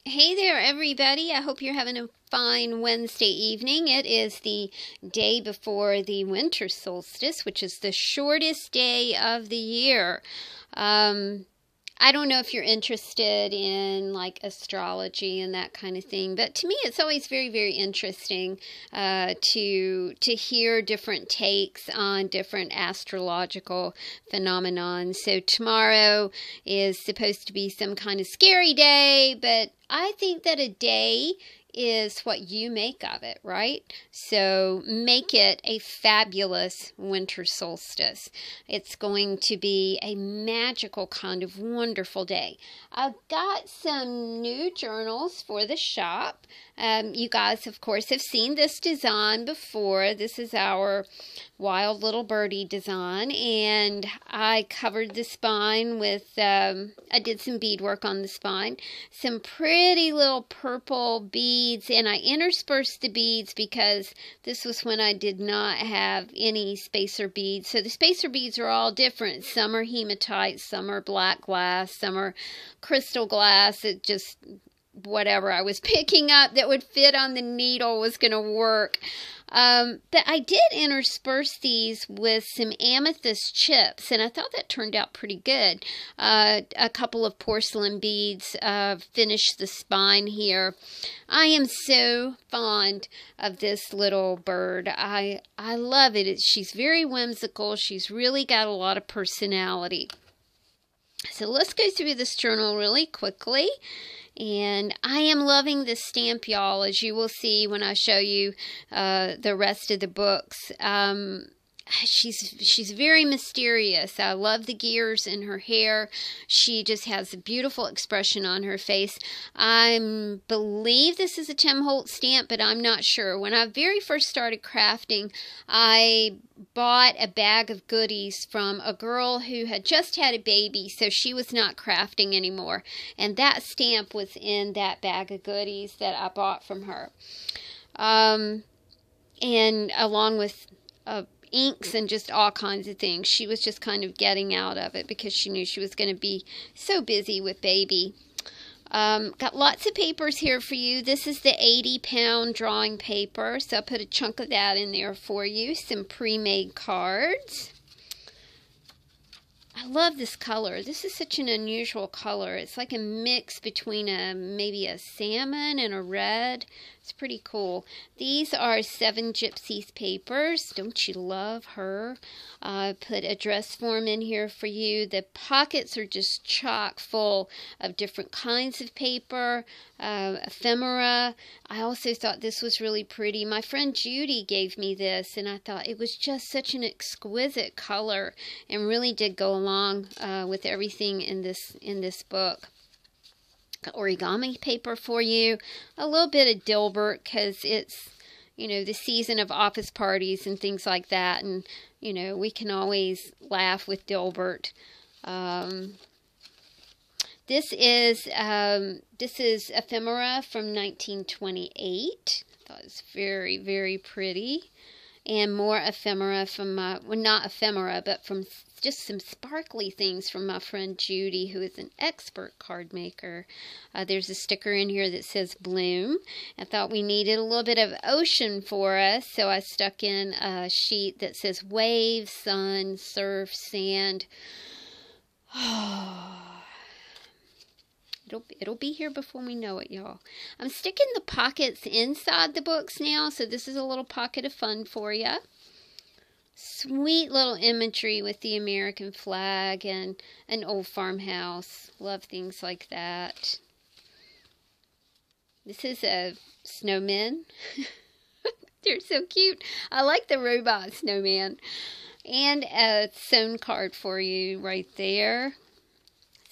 Hey there, everybody. I hope you're having a fine Wednesday evening. It is the day before the winter solstice, which is the shortest day of the year. I don't know if you're interested in like astrology and that kind of thing, but to me it's always very, very interesting to hear different takes on different astrological phenomenon. So tomorrow is supposed to be some kind of scary day, but I think that a day is what you make of it, right? So make it a fabulous winter solstice. It's going to be a magical kind of wonderful day. I've got some new journals for the shop. You guys, of course, have seen this design before. This is our wild little birdie design, and I covered the spine with, I did some beadwork on the spine, some pretty little purple beads, and I interspersed the beads because this was when I did not have any spacer beads. So the spacer beads are all different. Some are hematite, some are black glass, some are crystal glass. It just, whatever I was picking up that would fit on the needle was going to work. But I did intersperse these with some amethyst chips, and I thought that turned out pretty good. A couple of porcelain beads finished the spine here. I am so fond of this little bird. I love it. She's very whimsical. She's really got a lot of personality. So let's go through this journal really quickly. And I am loving this stamp, y'all, as you will see when I show you the rest of the books. She's very mysterious. I love the gears in her hair. She just has a beautiful expression on her face. I believe this is a Tim Holtz stamp, but I'm not sure. When I very first started crafting, I bought a bag of goodies from a girl who had just had a baby, so she was not crafting anymore. And that stamp was in that bag of goodies that I bought from her. And along with inks and just all kinds of things. She was just kind of getting out of it because she knew she was going to be so busy with baby. Got lots of papers here for you. This is the 80-pound drawing paper, so I put a chunk of that in there for you. Some pre-made cards. I love this color. This is such an unusual color. It's like a mix between maybe a salmon and a red. It's pretty cool. These are 7 Gypsies papers. Don't you love her? I put a dress form in here for you. The pockets are just chock full of different kinds of paper, ephemera. I also thought this was really pretty. My friend Judy gave me this, and I thought it was just such an exquisite color and really did go along with everything in this book. Origami paper for you, a little bit of Dilbert because it's, you know, the season of office parties and things like that, and you know, we can always laugh with Dilbert. This is ephemera from 1928. I thought it was very, very pretty. And more ephemera from my, well, not ephemera, but from just some sparkly things from my friend Judy, who is an expert card maker. There's a sticker in here that says bloom. I thought we needed a little bit of ocean for us, so I stuck in a sheet that says waves, sun, surf, sand. It'll be here before we know it, y'all. I'm sticking the pockets inside the books now, so this is a little pocket of fun for you. Sweet little imagery with the American flag and an old farmhouse. Love things like that. This is a snowman. They're so cute. I like the robot snowman. And a sewn card for you right there.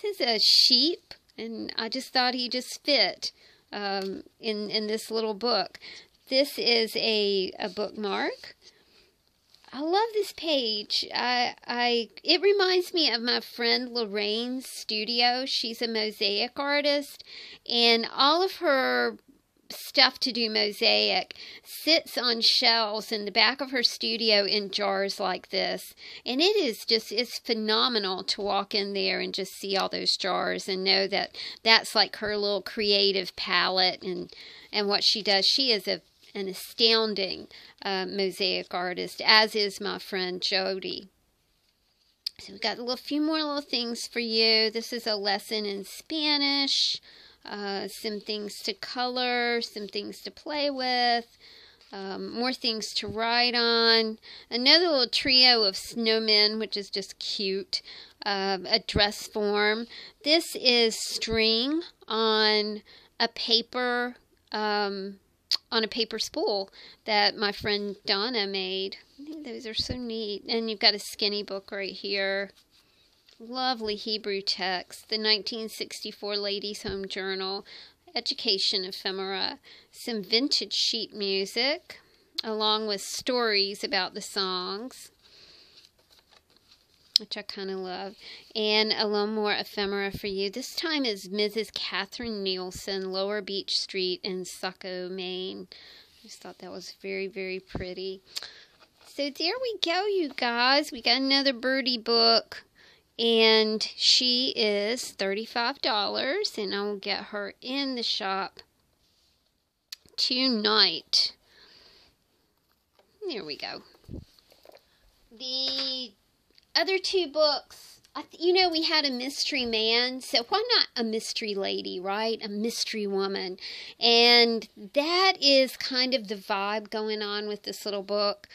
This is a sheep. And I just thought he just fit in this little book. This is a bookmark. I love this page. It reminds me of my friend Lorraine's studio. She's a mosaic artist, and all of her stuff to do mosaic, sits on shelves in the back of her studio in jars like this. And it is just, it's phenomenal to walk in there and just see all those jars and know that that's like her little creative palette and what she does. She is an astounding mosaic artist, as is my friend Jody. So we've got a few more little things for you. This is a lesson in Spanish, some things to color, some things to play with, more things to write on. Another little trio of snowmen, which is just cute, a dress form. This is string on a paper spool that my friend Donna made. I think those are so neat. And you've got a skinny book right here. Lovely Hebrew text. The 1964 Ladies' Home Journal. Education ephemera. Some vintage sheet music, along with stories about the songs, which I kind of love. And a little more ephemera for you. This time is Mrs. Catherine Nielsen, Lower Beach Street in Saco, Maine. I just thought that was very, very pretty. So there we go, you guys. We got another birdie book. And she is $35. And I will get her in the shop tonight. There we go. The other two books, we had a mystery man, so why not a mystery lady, right? A mystery woman. And that is kind of the vibe going on with this little book.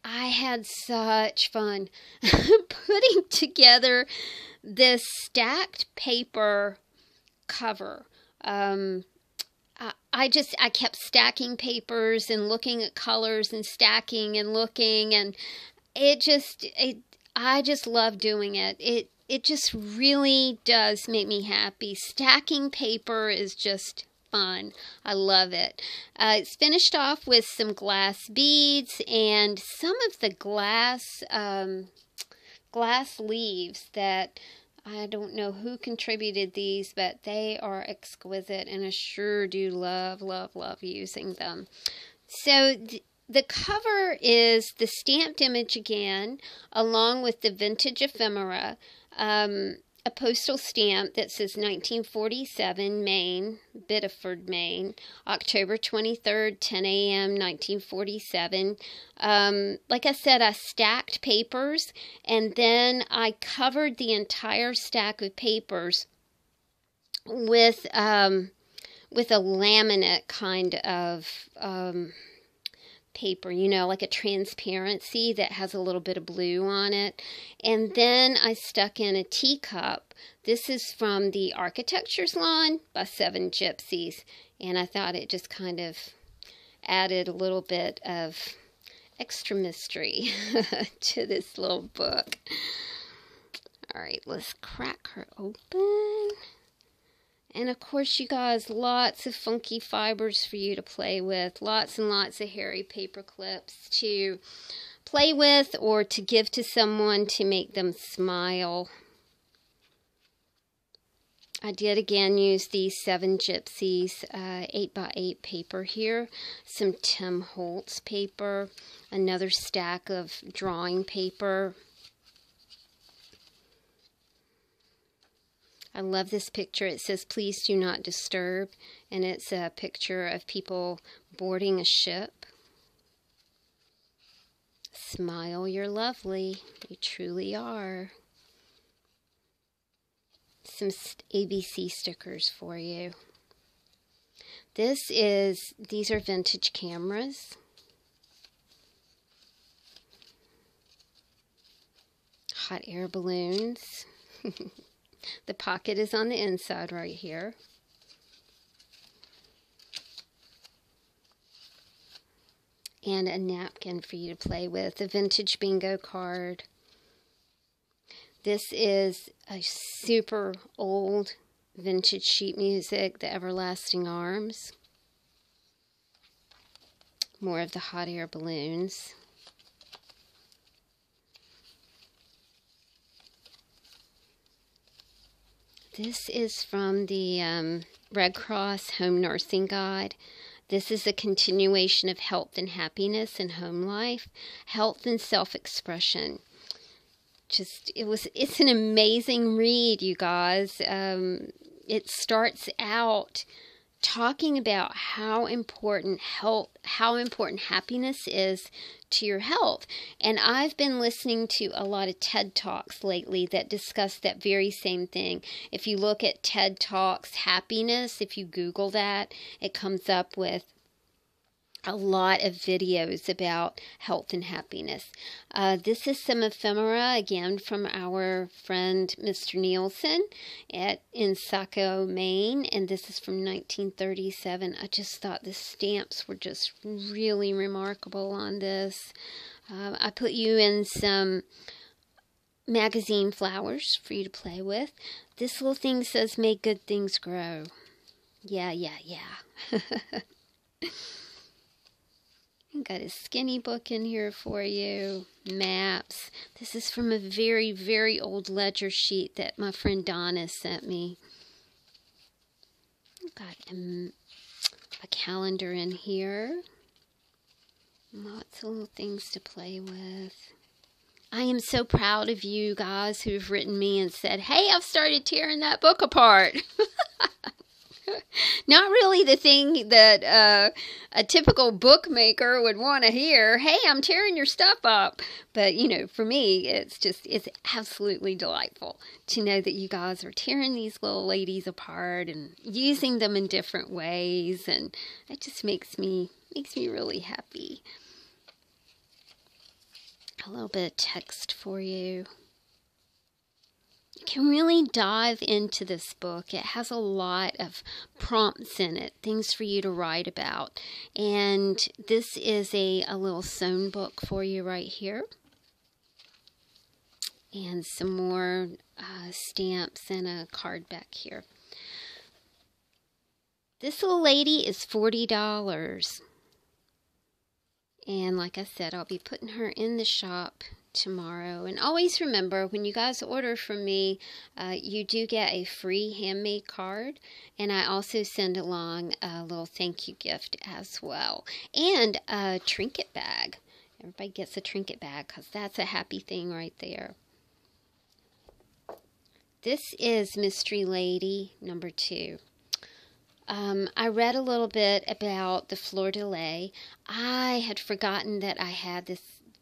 I had such fun putting together this stacked paper cover. I kept stacking papers and looking at colors and stacking and looking, and I just love doing it. It just really does make me happy. Stacking paper is just fun. I love it. It's finished off with some glass beads and some of the glass leaves that I don't know who contributed these, but they are exquisite and I sure do love, love, love using them. So the cover is the stamped image again, along with the vintage ephemera, a postal stamp that says 1947, Maine, Biddeford, Maine, October 23rd, 10 a.m., 1947. Like I said, I stacked papers, and then I covered the entire stack of papers with a laminate kind of paper, like a transparency that has a little bit of blue on it. And then I stuck in a teacup. This is from the Architecture's Lawn by Seven Gypsies. And I thought it just kind of added a little bit of extra mystery to this little book. All right, let's crack her open. And of course, you guys, lots of funky fibers for you to play with. Lots and lots of hairy paper clips to play with or to give to someone to make them smile. I did again use the Seven Gypsies 8x8 paper here. Some Tim Holtz paper. Another stack of drawing paper. I love this picture. It says, "Please do not disturb." And it's a picture of people boarding a ship. Smile, you're lovely. You truly are. Some ABC stickers for you. These are vintage cameras. Hot air balloons. The pocket is on the inside right here. And a napkin for you to play with. A vintage bingo card. This is a super old vintage sheet music, The Everlasting Arms. More of the hot air balloons. This is from the Red Cross Home Nursing Guide. This is a continuation of health and happiness in home life, health and self-expression. It's an amazing read, you guys. It starts out talking about how important happiness is to your health. And I've been listening to a lot of TED Talks lately that discuss that very same thing. If you look at TED Talks happiness, if you Google that, it comes up with a lot of videos about health and happiness. This is some ephemera, again, from our friend Mr. Nielsen in Saco, Maine, and this is from 1937. I just thought the stamps were just really remarkable on this. I put you in some magazine flowers for you to play with. This little thing says, "May good things grow." Yeah. Got a skinny book in here for you. Maps. This is from a very, very old ledger sheet that my friend Donna sent me. Got a calendar in here. Lots of little things to play with. I am so proud of you guys who've written me and said, "Hey, I've started tearing that book apart." Not really the thing that a typical bookmaker would want to hear. "Hey, I'm tearing your stuff up." But, for me, it's absolutely delightful to know that you guys are tearing these little ladies apart and using them in different ways. And it just makes me really happy. A little bit of text for you. You can really dive into this book. It has a lot of prompts in it, things for you to write about. And this is a little sewn book for you right here. And some more stamps and a card back here. This little lady is $40. And like I said, I'll be putting her in the shop tomorrow. And always remember, when you guys order from me, you do get a free handmade card, and I also send along a little thank you gift as well, and a trinket bag. Everybody gets a trinket bag because that's a happy thing right there. This is Mystery Lady number 2. I read a little bit about the fleur-de-lis. I had forgotten that I had this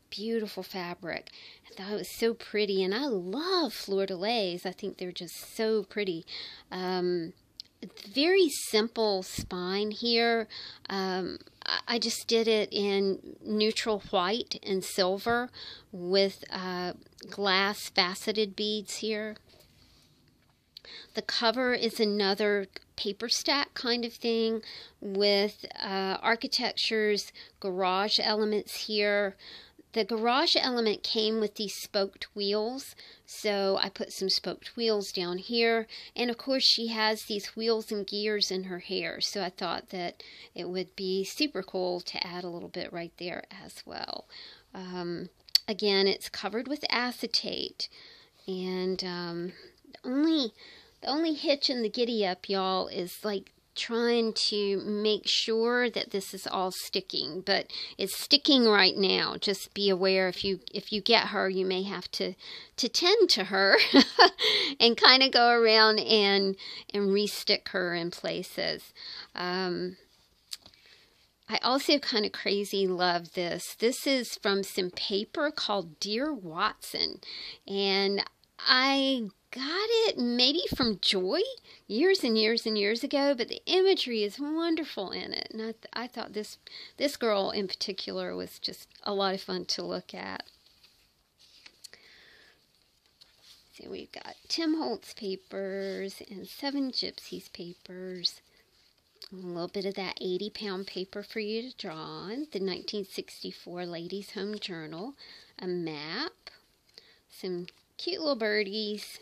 beautiful fabric. I thought it was so pretty, and I love fleur-de-lis. I think they're just so pretty. Very simple spine here. I just did it in neutral white and silver with glass faceted beads here. The cover is another paper stack kind of thing with architecture's garage elements here. The garage element came with these spoked wheels, so I put some spoked wheels down here. And of course she has these wheels and gears in her hair, so I thought that it would be super cool to add a little bit right there as well. Again, it's covered with acetate, and the only hitch in the giddy up, y'all, is like trying to make sure that this is all sticking, but it's sticking right now. Just be aware, if you get her, you may have to tend to her and kind of go around and re-stick her in places. I also kind of crazy love this. This is from some paper called Dear Watson, and I got it maybe from Joy years and years and years ago, but the imagery is wonderful in it, and I thought this girl in particular was just a lot of fun to look at. So we've got Tim Holtz papers and 7 Gypsies papers. A little bit of that 80-pound paper for you to draw on. The 1964 Ladies' Home Journal. A map. Some cute little birdies.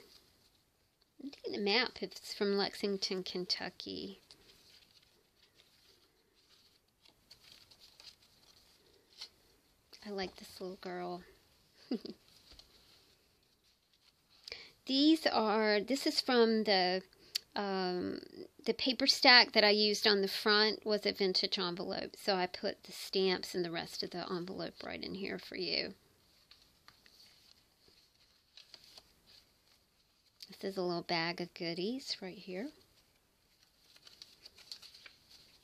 I think the map is from Lexington, Kentucky. I like this little girl. This is from the paper stack that I used on the front was a vintage envelope. So I put the stamps and the rest of the envelope right in here for you. This is a little bag of goodies right here.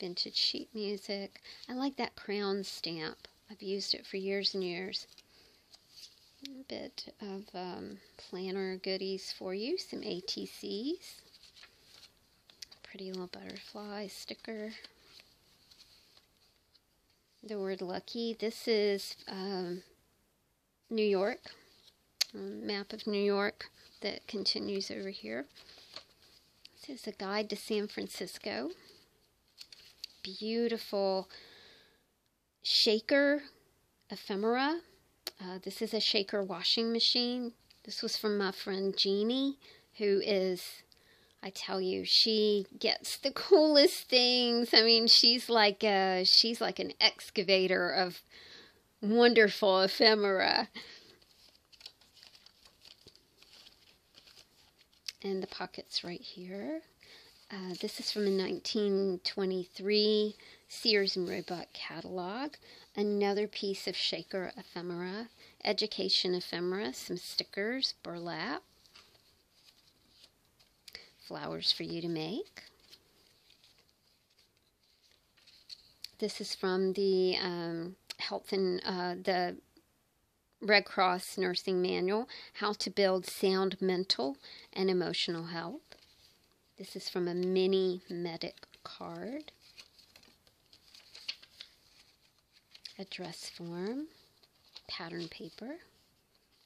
Vintage sheet music. I like that crown stamp. I've used it for years and years. A bit of planner goodies for you. Some ATCs. Pretty little butterfly sticker. The word lucky. This is New York. Map of New York that continues over here. This is a guide to San Francisco. Beautiful shaker ephemera. This is a shaker washing machine. This was from my friend Jeannie, who is, I tell you, she gets the coolest things. I mean, she's like an excavator of wonderful ephemera. And the pockets right here. This is from a 1923 Sears and Roebuck catalog. Another piece of shaker ephemera, education ephemera, some stickers, burlap, flowers for you to make. This is from the health and the Red Cross nursing manual, how to build sound mental and emotional health. This is from a mini medic card. Address form, pattern paper,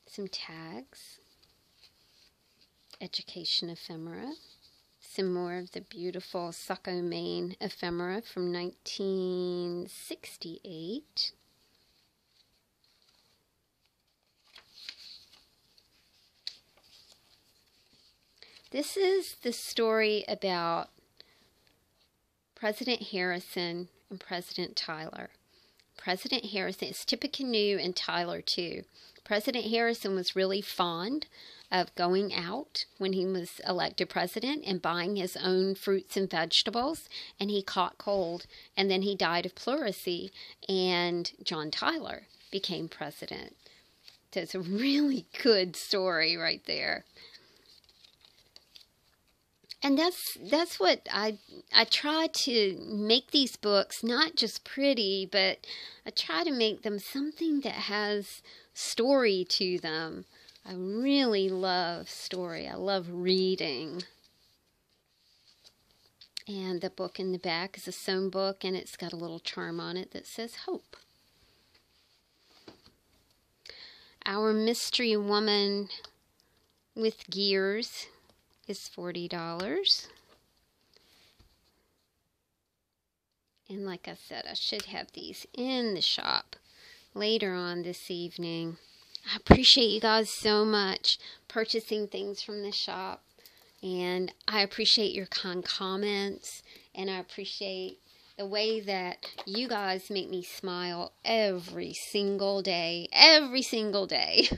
some tags, education ephemera, some more of the beautiful Sacco Maine ephemera from 1968. This is the story about President Harrison and President Tyler. President Harrison, it's Tippecanoe and Tyler too. President Harrison was really fond of going out when he was elected president and buying his own fruits and vegetables, and he caught cold, and then he died of pleurisy, and John Tyler became president. So it's a really good story right there. And that's what I try to make these books, not just pretty, but I try to make them something that has story to them. I really love story. I love reading. And the book in the back is a sewn book, and it's got a little charm on it that says hope. Our mystery woman with gears is $40. And like I said, I should have these in the shop later on this evening. I appreciate you guys so much purchasing things from the shop. And I appreciate your kind comments. And I appreciate the way that you guys make me smile every single day. Every single day.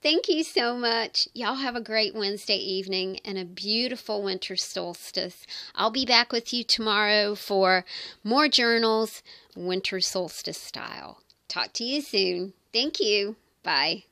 Thank you so much. Y'all have a great Wednesday evening and a beautiful winter solstice. I'll be back with you tomorrow for more journals, winter solstice style. Talk to you soon. Thank you. Bye.